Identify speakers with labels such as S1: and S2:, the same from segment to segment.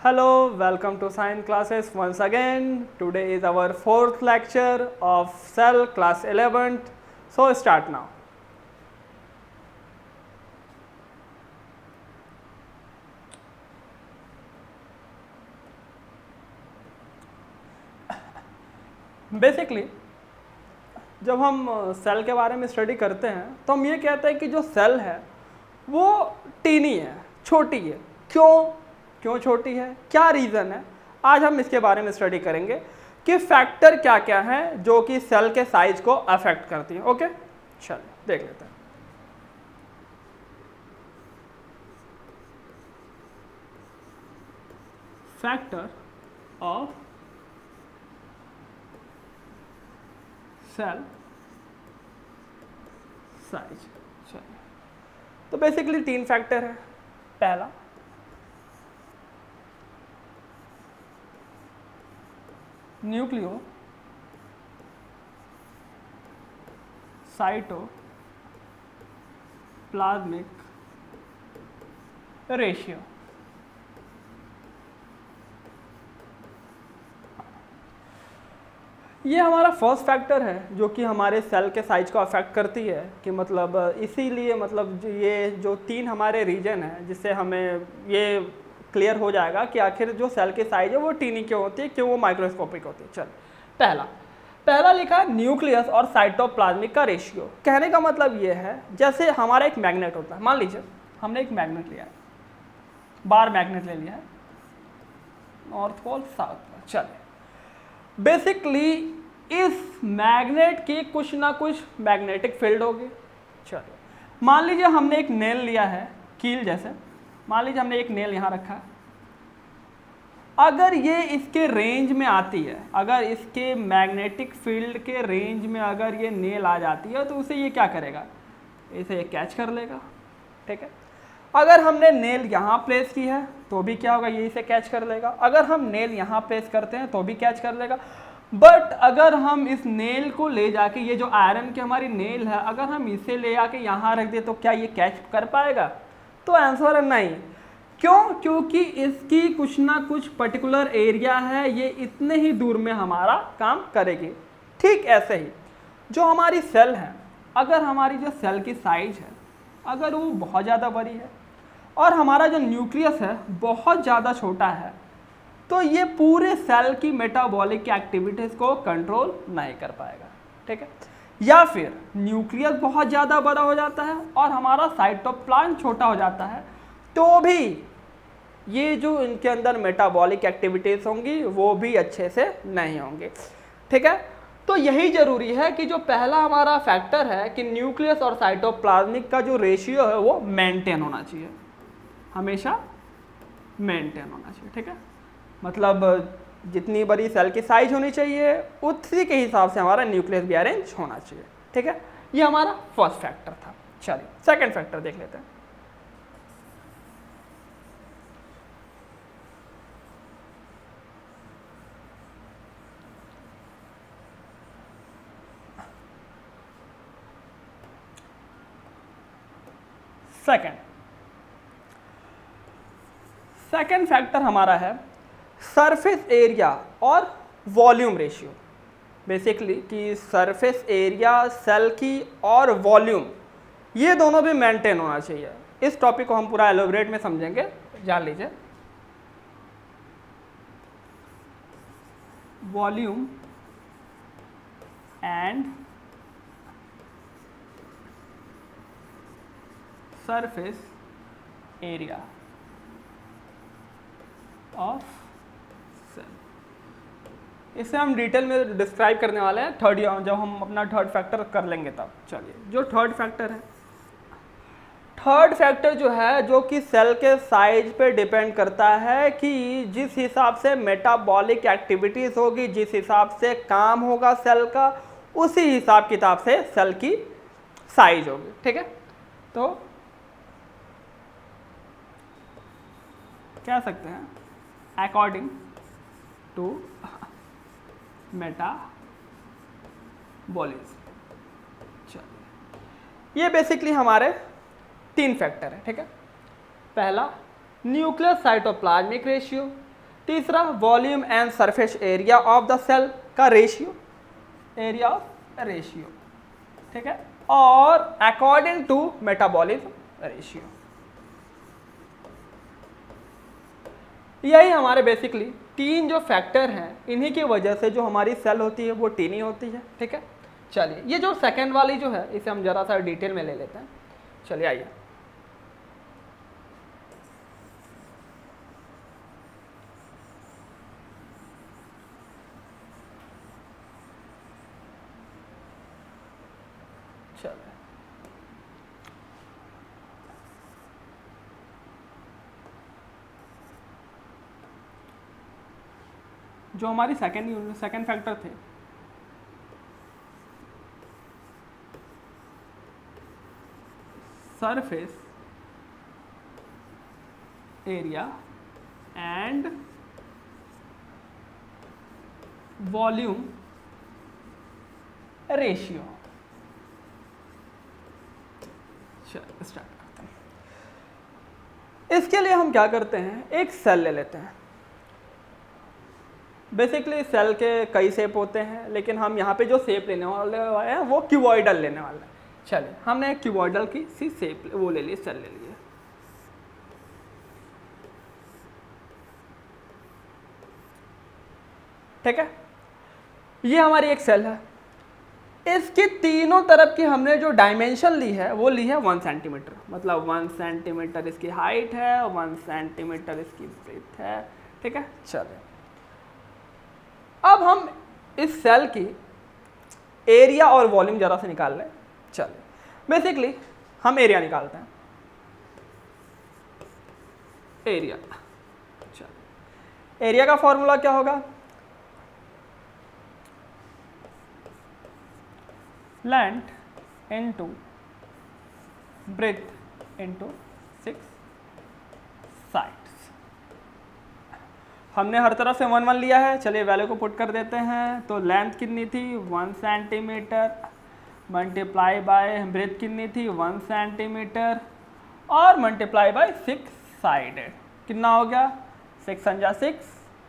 S1: Hello, welcome to science classes once again. Today is our fourth lecture of cell class 11th. So start now. Basically जब हम cell के बारे में study करते हैं तो हम ये कहते हैं कि जो सेल है वो टीनी है, छोटी है। क्यों छोटी है, क्या रीज़न है, आज हम इसके बारे में स्टडी करेंगे कि फैक्टर क्या क्या हैं जो कि सेल के साइज को अफेक्ट करती हैं। ओके, चलिए देख लेते हैं। Factor of cell size. चलिए, तो बेसिकली तीन फैक्टर है। पहला न्यूक्लियो साइटोप्लाज्मिक रेशियो। ये हमारा फर्स्ट फैक्टर है जो कि हमारे सेल के साइज को अफेक्ट करती है कि मतलब इसीलिए मतलब ये जो तीन हमारे रीजन है जिससे हमें ये क्लियर हो जाएगा कि आखिर जो सेल की साइज है वो टीनी क्यों होती है, क्यों वो माइक्रोस्कोपिक होती है। चल, पहला लिखा है न्यूक्लियस और साइटोप्लाज्मिक का रेशियो। कहने का मतलब ये है जैसे हमारा एक मैग्नेट होता है, मान लीजिए हमने एक मैग्नेट लिया है, बार मैग्नेट ले लिया है नॉर्थ पोल साउथ पोल। चलिए, बेसिकली इस मैग्नेट की कुछ ना कुछ मैग्नेटिक फील्ड होगी। चलिए, मान लीजिए हमने एक नेल लिया है कील जैसे, मान लीजिए हमने एक नेल यहाँ रखा है। अगर ये इसके रेंज में आती है, अगर इसके मैग्नेटिक फील्ड के रेंज में अगर ये नेल आ जाती है तो उसे ये क्या करेगा, इसे ये कैच कर लेगा। ठीक है, अगर हमने नेल यहाँ प्लेस की है तो भी क्या होगा, ये इसे कैच कर लेगा। अगर हम नेल यहाँ प्लेस करते हैं तो भी कैच कर लेगा। बट अगर हम इस नेल को ले जाके, ये जो आयरन की हमारी नेल है, अगर हम इसे ले आके यहाँ रख दे तो क्या ये कैच कर पाएगा? तो आंसर है नहीं। क्यों? क्योंकि इसकी कुछ ना कुछ पर्टिकुलर एरिया है, ये इतने ही दूर में हमारा काम करेगी। ठीक ऐसे ही जो हमारी सेल है, अगर हमारी जो सेल की साइज है अगर वो बहुत ज़्यादा बड़ी है और हमारा जो न्यूक्लियस है बहुत ज़्यादा छोटा है तो ये पूरे सेल की मेटाबॉलिक एक्टिविटीज़ को कंट्रोल नहीं कर पाएगा। ठीक है, या फिर न्यूक्लियस बहुत ज़्यादा बड़ा हो जाता है और हमारा साइटोप्लाज्म छोटा हो जाता है तो भी ये जो इनके अंदर मेटाबॉलिक एक्टिविटीज़ होंगी वो भी अच्छे से नहीं होंगी। ठीक है, तो यही ज़रूरी है कि जो पहला हमारा फैक्टर है कि न्यूक्लियस और साइटोप्लाज्मिक का जो रेशियो है वो मेंटेन होना चाहिए, हमेशा मेंटेन होना चाहिए। ठीक है, मतलब जितनी बड़ी सेल की साइज होनी चाहिए उसी के हिसाब से हमारा न्यूक्लियस भी अरेंज होना चाहिए। ठीक है, ये हमारा फर्स्ट फैक्टर था। चलिए सेकंड फैक्टर देख लेते हैं। सेकंड फैक्टर हमारा है सरफेस एरिया और वॉल्यूम रेशियो। बेसिकली कि सरफेस एरिया सेल की और वॉल्यूम ये दोनों भी मेंटेन होना चाहिए। इस टॉपिक को हम पूरा एलोबरेट में समझेंगे, जान लीजिए। Volume and surface area of cell, इसे हम डिटेल में डिस्क्राइब करने वाले हैं थर्ड, जब हम अपना थर्ड फैक्टर कर लेंगे तब। चलिए, जो थर्ड फैक्टर है, थर्ड फैक्टर जो है जो कि सेल के साइज पे डिपेंड करता है कि जिस हिसाब से मेटाबॉलिक एक्टिविटीज़ होगी, जिस हिसाब से काम होगा सेल का, उसी हिसाब किताब से सेल की साइज होगी। ठीक है, तो कह सकते हैं अकॉर्डिंग टू मेटाबॉलिज्म। चलिए, ये बेसिकली हमारे तीन फैक्टर है। ठीक है, पहला न्यूक्लियस साइटोप्लाज्मिक रेशियो, तीसरा volume and surface area of the cell का रेशियो, एरिया ऑफ रेशियो, ठीक है, और अकॉर्डिंग टू मेटाबॉलिज्म रेशियो। यही हमारे बेसिकली तीन जो फैक्टर हैं, इन्हीं की वजह से जो हमारी सेल होती है वो टीनी होती है, ठीक है। चलिए ये जो सेकेंड वाली जो है इसे हम जरा सा डिटेल में ले लेते हैं। चलिए आइए, चलिए जो हमारी सेकेंड फैक्टर थे, surface area and volume ratio. चलिए स्टार्ट करते हैं। इसके लिए हम क्या करते हैं, एक सेल ले लेते हैं। बेसिकली सेल के कई शेप होते हैं, लेकिन हम यहाँ पे जो शेप लेने वाले हैं वो क्यूबॉइडल लेने वाले हैं। चलिए हमने एक क्यूबॉइडल की सी शेप वो ले ली, सेल ले लिए। ठीक है, ये हमारी एक सेल है। इसकी तीनों तरफ की हमने जो डायमेंशन ली है वो ली है 1 सेंटीमीटर, मतलब 1 सेंटीमीटर इसकी हाइट है, 1 सेंटीमीटर इसकी ब्रेथ है, ठीक है। चलिए अब हम इस सेल की एरिया और वॉल्यूम जरा से निकाल लें। चलिए बेसिकली हम एरिया निकालते हैं, एरिया। चलिए एरिया का फॉर्मूला क्या होगा, length into breadth into 6 sides. हमने हर तरफ से 1 1 लिया है। चलिए वैल्यू को पुट कर देते हैं। तो लेंथ कितनी थी 1 सेंटीमीटर, मल्टीप्लाई बाय ब्रेथ कितनी थी 1 सेंटीमीटर, और मल्टीप्लाई बाय 6 साइडेड कितना हो गया 6 × 6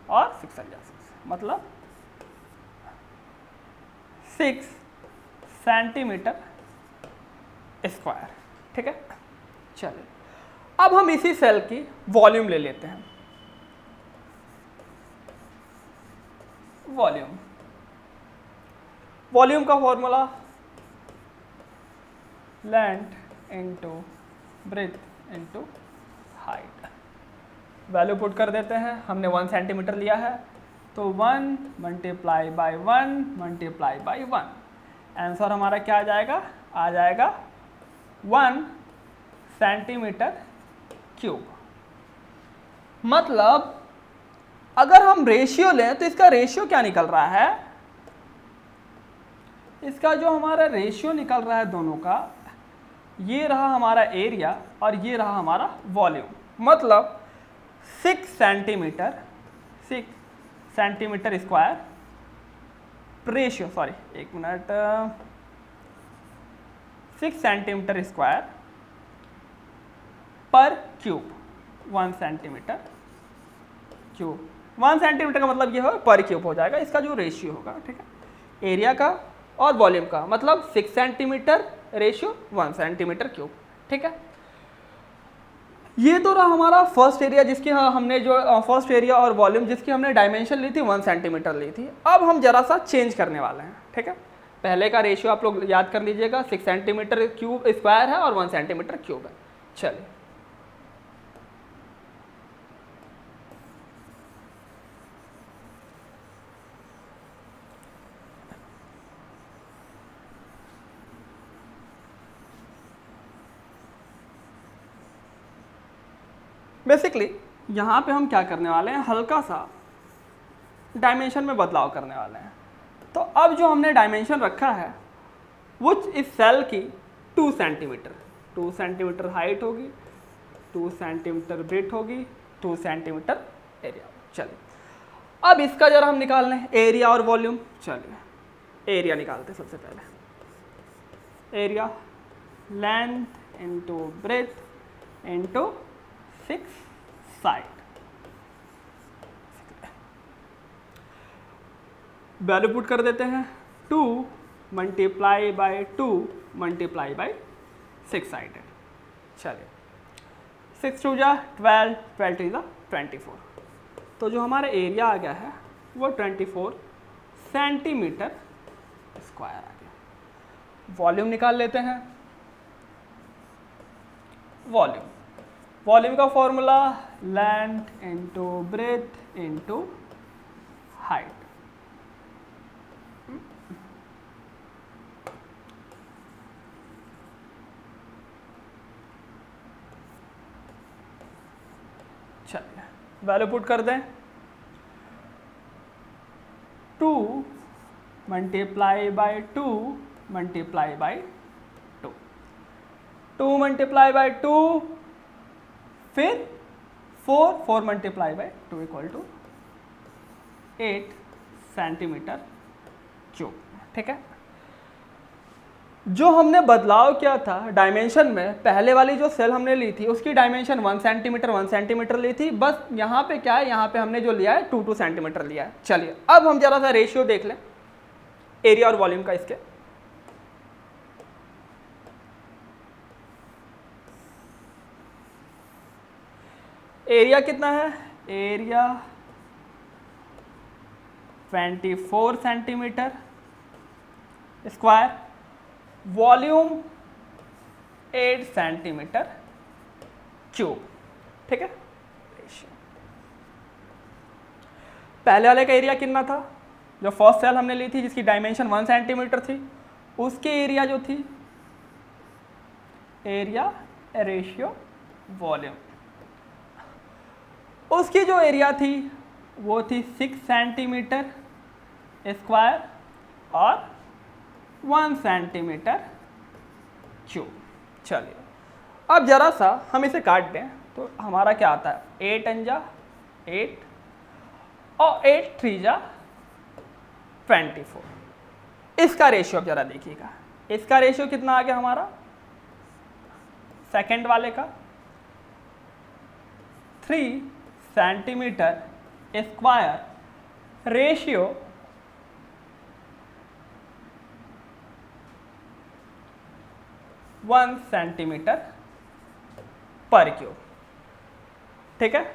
S1: और 6 × 6, मतलब 6 सेंटीमीटर स्क्वायर, ठीक है। चलिए अब हम इसी सेल की वॉल्यूम ले लेते हैं। वॉल्यूम का formula length into breadth into height. Value put कर देते हैं। हमने 1 सेंटीमीटर लिया है, तो 1 multiply by 1 multiply by 1, answer हमारा क्या आ जाएगा 1 सेंटीमीटर क्यूब। मतलब अगर हम रेशियो लें तो इसका रेशियो क्या निकल रहा है, इसका जो हमारा रेशियो निकल रहा है दोनों का, ये रहा हमारा एरिया और ये रहा हमारा वॉल्यूम। मतलब 6 सेंटीमीटर स्क्वायर रेशियो, सॉरी एक मिनट, 6 सेंटीमीटर स्क्वायर पर क्यूब, 1 सेंटीमीटर क्यूब। 1 सेंटीमीटर का मतलब ये हो पर क्यूब हो जाएगा, इसका जो रेशियो होगा, ठीक है, एरिया का और वॉल्यूम का, मतलब 6 सेंटीमीटर रेशियो 1 सेंटीमीटर क्यूब, ठीक है। ये तो रहा हमारा फर्स्ट एरिया, जिसकी हमने जो फर्स्ट एरिया और वॉल्यूम जिसकी हमने डायमेंशन ली थी 1 सेंटीमीटर ली थी। अब हम जरा सा चेंज करने वाले हैं, ठीक है। पहले का रेशियो आप लोग याद कर लीजिएगा, 6 सेंटीमीटर क्यूब स्क्वायर है और 1 सेंटीमीटर क्यूब है। चलिए बेसिकली यहाँ पे हम क्या करने वाले हैं, हल्का सा डायमेंशन में बदलाव करने वाले हैं। तो अब जो हमने डायमेंशन रखा है वो इस सेल की 2 सेंटीमीटर हाइट होगी, 2 सेंटीमीटर ब्रेथ होगी, 2 सेंटीमीटर एरिया। चलिए अब इसका जरा हम निकाल लें एरिया और वॉल्यूम। चलिए एरिया निकालते हैं सबसे पहले। Area length into breadth into 6 side, value put कर देते हैं 2 multiply by 2 multiply by 6 sided. चलिए 6 टू जा 12, 12 टू जा 24। तो जो हमारा एरिया आ गया है वो 24 सेंटीमीटर स्क्वायर आ गया। वॉल्यूम निकाल लेते हैं। वॉल्यूम का formula length into breadth into height. चलिए वैल्यू पुट कर दें 2 multiply by 2 multiply by 2, 2 multiply by 2 फिर 4 multiply by 2 equal to 8 centimetre cube. ठीक है, जो हमने बदलाव किया था डायमेंशन में, पहले वाली जो सेल हमने ली थी उसकी डायमेंशन 1 सेंटीमीटर ली थी। बस यहाँ पे क्या है, यहाँ पे हमने जो लिया है 2 सेंटीमीटर लिया है। चलिए अब हम जरा सा रेशियो देख लें एरिया और वॉल्यूम का इसके। एरिया कितना है, area 24 centimetre square, volume 8 centimetre cube. ठीक है, पहले वाले का एरिया कितना था, जो फर्स्ट सेल हमने ली थी जिसकी डायमेंशन 1 सेंटीमीटर थी, उसके एरिया जो थी एरिया रेशियो वॉल्यूम, उसकी जो एरिया थी वो थी 6 सेंटीमीटर स्क्वायर और 1 सेंटीमीटर क्यूब। चलिए अब जरा सा हम इसे काट दें तो हमारा क्या आता है, 8 अंजा 8 और 8 3 जा 24। इसका रेशियो अब जरा देखिएगा, इसका रेशियो कितना आ गया हमारा, सेकंड वाले का 3 सेंटीमीटर स्क्वायर रेशियो 1 सेंटीमीटर पर क्यूब। ठीक है,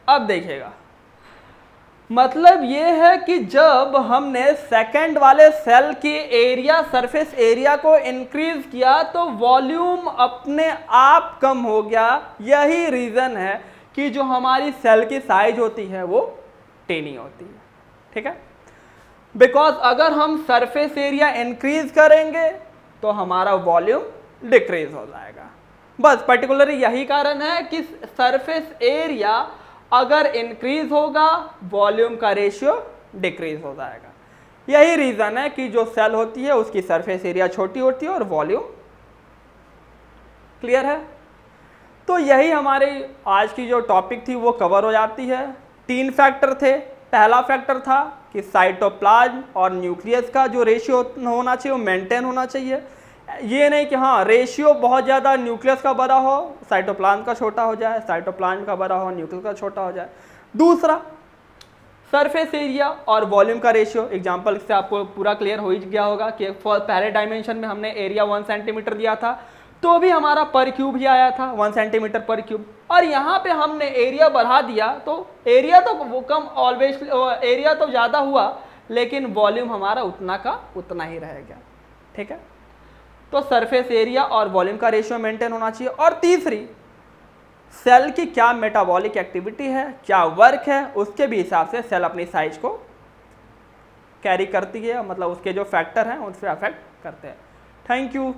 S1: अब देखिएगा, मतलब ये है कि जब हमने सेकंड वाले सेल की एरिया, सरफेस एरिया को इंक्रीज किया तो वॉल्यूम अपने आप कम हो गया। यही रीजन है कि जो हमारी सेल की साइज होती है वो टेनी होती है। ठीक है, बिकॉज अगर हम सरफेस एरिया इंक्रीज करेंगे तो हमारा वॉल्यूम डिक्रीज हो जाएगा। बस पर्टिकुलरली यही कारण है कि सरफेस एरिया अगर इंक्रीज होगा वॉल्यूम का रेशियो डिक्रीज हो जाएगा। यही रीजन है कि जो सेल होती है उसकी सरफेस एरिया छोटी होती है और वॉल्यूम। क्लियर है? तो यही हमारे आज की जो टॉपिक थी वो कवर हो जाती है। 3 फैक्टर थे। पहला फैक्टर था कि साइटोप्लाज्म और न्यूक्लियस का जो रेशियो होना चाहिए वो मेंटेन होना चाहिए। ये नहीं कि हाँ रेशियो बहुत ज़्यादा न्यूक्लियस का बड़ा हो साइटोप्लाज्म का छोटा हो जाए, साइटोप्लाज्म का बड़ा हो न्यूक्लियस का छोटा हो जाए। दूसरा, सरफेस एरिया और वॉल्यूम का रेशियो। एग्जांपल से आपको पूरा क्लियर हो ही गया होगा कि पहले डायमेंशन में हमने एरिया 1 सेंटीमीटर दिया था तो भी हमारा पर क्यूब ही आया था 1 सेंटीमीटर पर क्यूब, और यहाँ पे हमने एरिया बढ़ा दिया तो एरिया तो वो कम ऑलवेज, एरिया तो ज़्यादा हुआ लेकिन वॉल्यूम हमारा उतना का उतना ही रह गया। ठीक है, तो सरफेस एरिया और वॉल्यूम का रेशियो मेंटेन होना चाहिए। और तीसरी, सेल की क्या मेटाबॉलिक एक्टिविटी है, क्या वर्क है, उसके भी हिसाब से सेल अपनी साइज को कैरी करती है, मतलब उसके जो फैक्टर हैं उससे अफेक्ट करते हैं। Thank you.